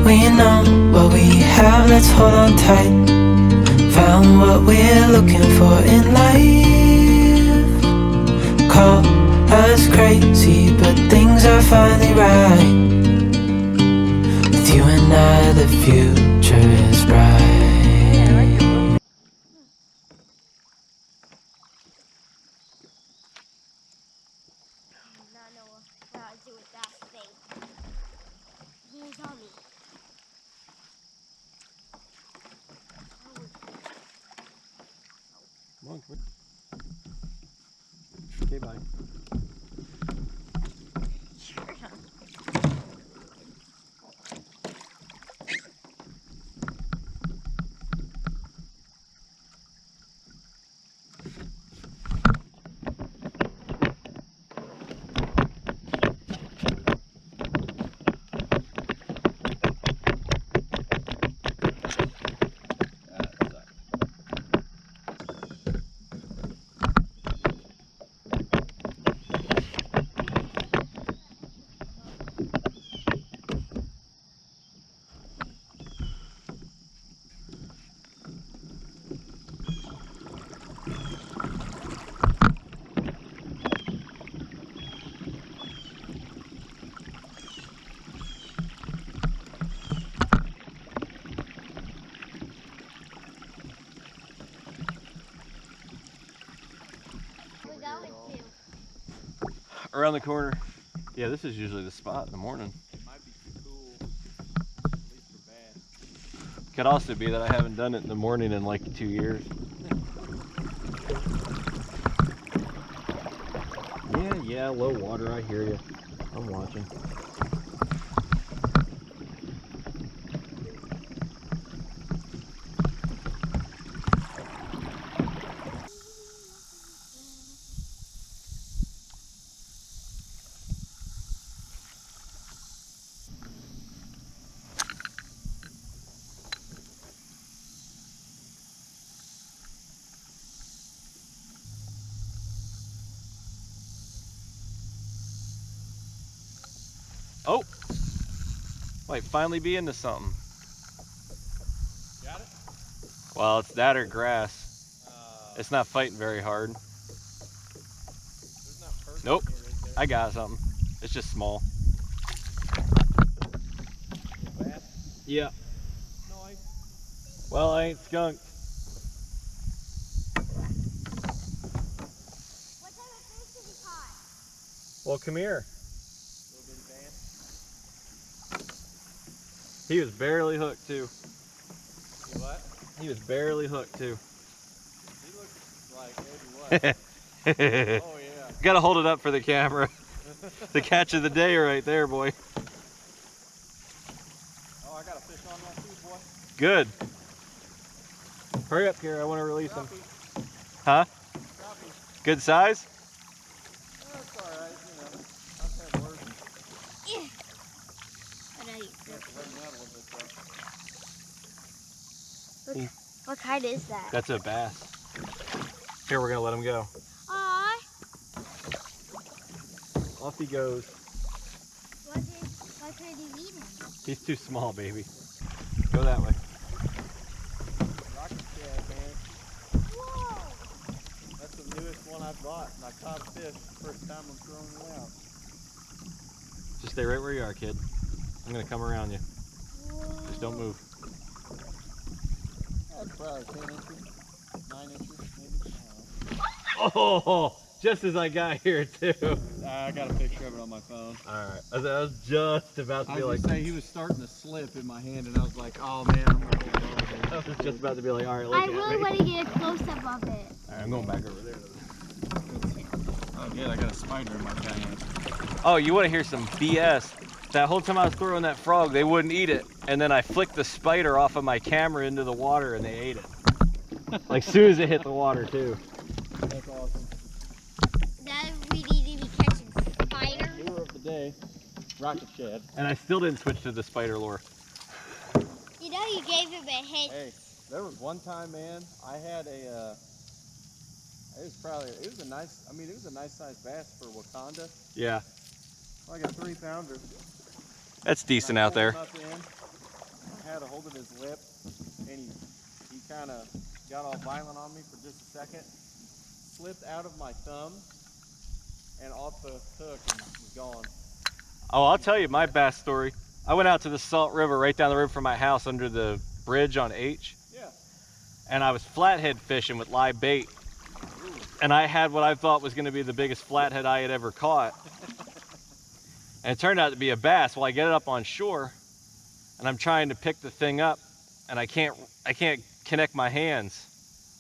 We know what we have, let's hold on tight. Found what we're looking for in life. Call us crazy, but things are finally right. With you and I, the future is bright. Come on, quick. Okay, bye. Around the corner. Yeah, this is usually the spot in the morning. It might be too cool, at least for bass. Could also be that I haven't done it in the morning in like 2 years. Yeah, low water, I hear you. I'm watching. Oh! Might finally be into something. Got it? Well, it's that or grass. It's not fighting very hard. There's not perch Nope. in here, is there? I got something. It's just small. Bass? Yeah. Nice. Well, I ain't skunked. What type of fish did he caught? Well, come here. Little bitty bass. He was barely hooked too. You what? He was barely hooked too. He looks like maybe what? Oh yeah. Gotta hold it up for the camera. The catch of the day right there, boy. Oh, I got a fish on that too, boy. Good. Hurry up here, I want to release him. Crappie. Huh? Crappie. Good size? That's alright, you know. I've had worse. Yeah. I know you. You have to let him out a little bit though. What kind is that? That's a bass. Here, we're gonna let him go. Aww. Off he goes. Why couldn't you eat him? He's too small, baby. Go that way. Rocket shad, man. Whoa. That's the newest one I bought, and I caught a fish the first time I'm throwing it out. Just stay right where you are, kid. I'm gonna come around you. Whoa. Just don't move. That's probably 10 inches, 9 inches, maybe. Oh, just as I got here too. I got a picture of it on my phone. All right, I was just about to I be was like, gonna say he was starting to slip in my hand, and I was like, "Oh man, I'm not going over." I was just about to be like, all right, look I at really me. want to get a close-up of it. All right, I'm going back over there. Oh yeah, I got a spider in my giant. Oh, you want to hear some BS? That whole time I was throwing that frog, they wouldn't eat it, and then I flicked the spider off of my camera into the water, and they ate it. Like soon as it hit the water too. That's awesome. Now we need to be catching spiders. Lure of the day, rocket shad. And I still didn't switch to the spider lure. You know you gave him a hint. Hey, there was one time, man, I had a, it was a nice, it was a nice sized bass for Wakanda. Yeah. I got 3 pounder. That's decent out there. I had a hold of his lip, and he kind of got all violent on me for just a second, slipped out of my thumb, and off the hook and was gone. Oh, I'll tell you my bass story. I went out to the Salt River right down the road from my house under the bridge on H. Yeah. And I was flathead fishing with live bait. And I had what I thought was going to be the biggest flathead I had ever caught. And it turned out to be a bass. Well, I get it up on shore, and I'm trying to pick the thing up, and I can't connect my hands.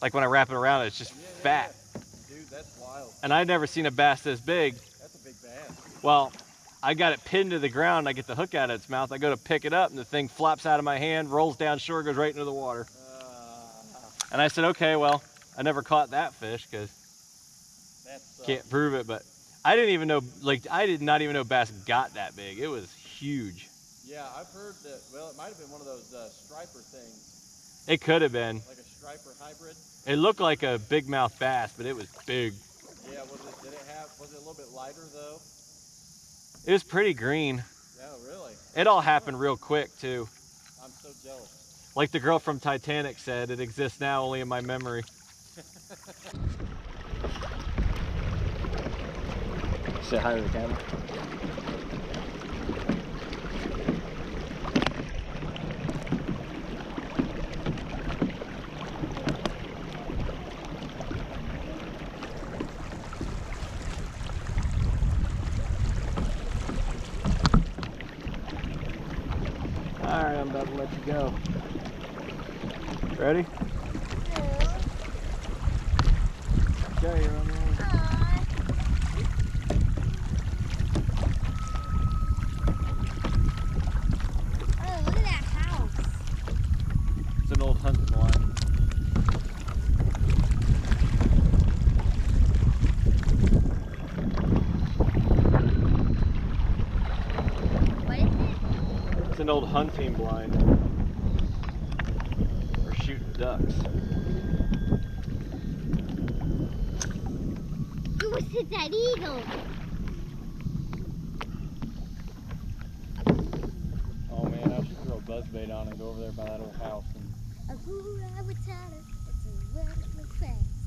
Like when I wrap it around, it's just fat. Yeah. Dude, that's wild. And I'd never seen a bass this big. That's a big bass. Well, I got it pinned to the ground. I get the hook out of its mouth. I go to pick it up, and the thing flops out of my hand, rolls down shore, goes right into the water. And I said, okay, well, I never caught that fish because can't prove it. But I didn't even know, like, I did not even know bass got that big. It was huge. Yeah, I've heard that. Well, it might have been one of those striper things. It could have been. Like a striper hybrid. It looked like a big mouth bass, but it was big. Yeah, was it a little bit lighter though? It was pretty green. Yeah, really? It all happened real quick too. I'm so jealous. Like the girl from Titanic said, it exists now only in my memory. Say hi to the camera. All right, I'm about to let you go. Ready? Okay, you're on your own. Oh, look at that house. It's an old hunting line. What is it? It's an old hunting blind. For shooting ducks. Who was it, that eagle? Oh man, I should throw a buzzbait on and go over there by that old house and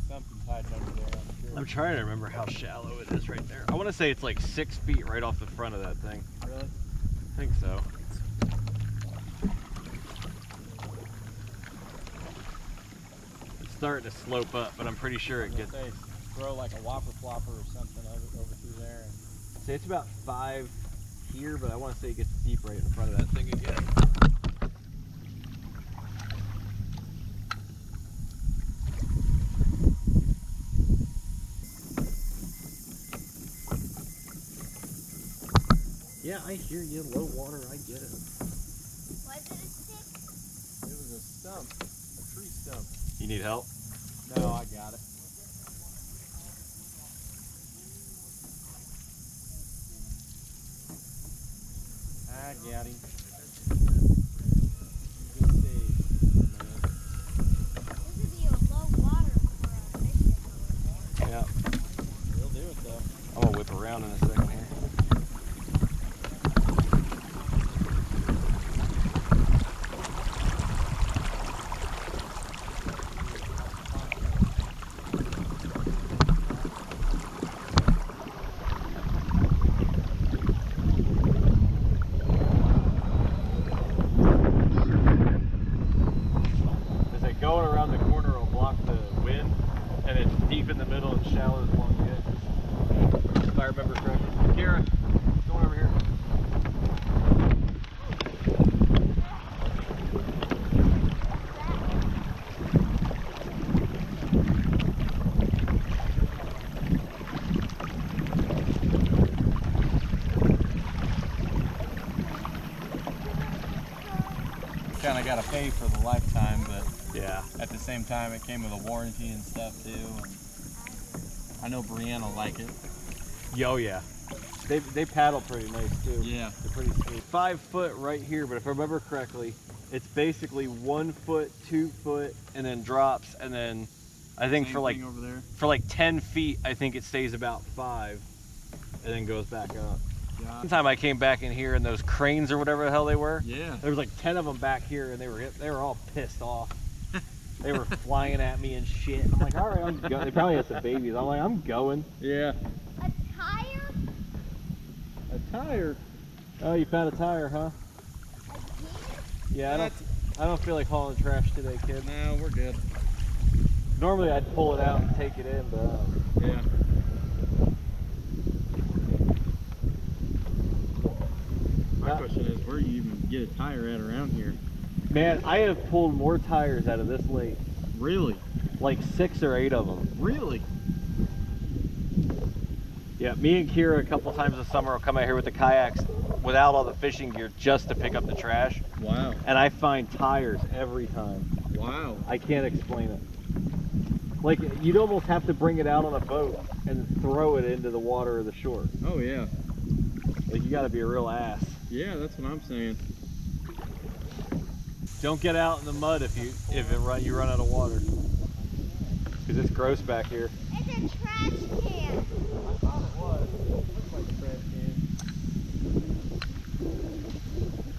something tied under there, I'm sure. I'm trying to remember how shallow it is right there. I want to say it's like 6 feet right off the front of that thing. Really? I think so. It's starting to slope up, but I'm pretty sure it gets... They throw like a whopper flopper or something over through there. And... Say it's about 5 here, but I want to say it gets deep right in front of that thing again. Yeah, I hear you. Low water, I get it. Was it a stick? It was a stump, a tree stump. You need help? No, I got it. I got him. Good save, man. This would be a low water for a fishing. Yeah. We'll do it though. I'm gonna whip around in a second here. Going around the corner will block the wind, and it's deep in the middle and shallows along the edge. If I remember correctly. Kara, going over here. Kind of got to pay for the lifetime, but Yeah. at the same time it came with a warranty and stuff too. And I know Brianna will like it. Yo, yeah. They paddle pretty nice too. Yeah. They're pretty sweet. 5 foot right here, but if I remember correctly, it's basically 1 foot, 2 foot, and then drops, and then I think Same for like thing over there. for like 10 feet, I think it stays about 5, and then goes back up. God. One time I came back in here and those cranes or whatever the hell they were. Yeah. There was like 10 of them back here, and they were all pissed off. They were flying at me and shit. I'm like, all right, I'm going. They probably had some babies. I'm like, I'm going. Yeah. A tire? A tire. Oh, you found a tire, huh? Again? Yeah, I don't feel like hauling trash today, kid. No, we're good. Normally I'd pull it out and take it in, but Yeah. My question is, where do you even get a tire at around here? man, I have pulled more tires out of this lake. Really? Like 6 or 8 of them. Really? Yeah, me and Kira a couple times this summer will come out here with the kayaks without all the fishing gear just to pick up the trash. Wow. And I find tires every time. Wow. I can't explain it. Like, you'd almost have to bring it out on a boat and throw it into the water or the shore. Oh yeah. Like, you gotta be a real ass. Yeah, that's what I'm saying. Don't get out in the mud if you run out of water. Because it's gross back here. It's a trash can. I thought it was. It looked like a trash can.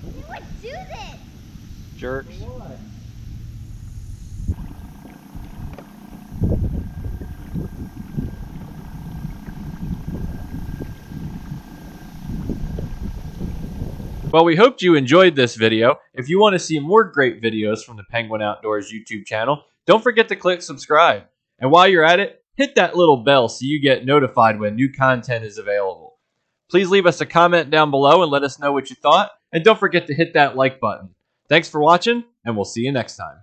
Who would do this? Jerks. Why? Well, we hoped you enjoyed this video. If you want to see more great videos from the Penguin Outdoors YouTube channel, don't forget to click subscribe. And while you're at it, hit that little bell so you get notified when new content is available. Please leave us a comment down below and let us know what you thought. And don't forget to hit that like button. Thanks for watching, and we'll see you next time.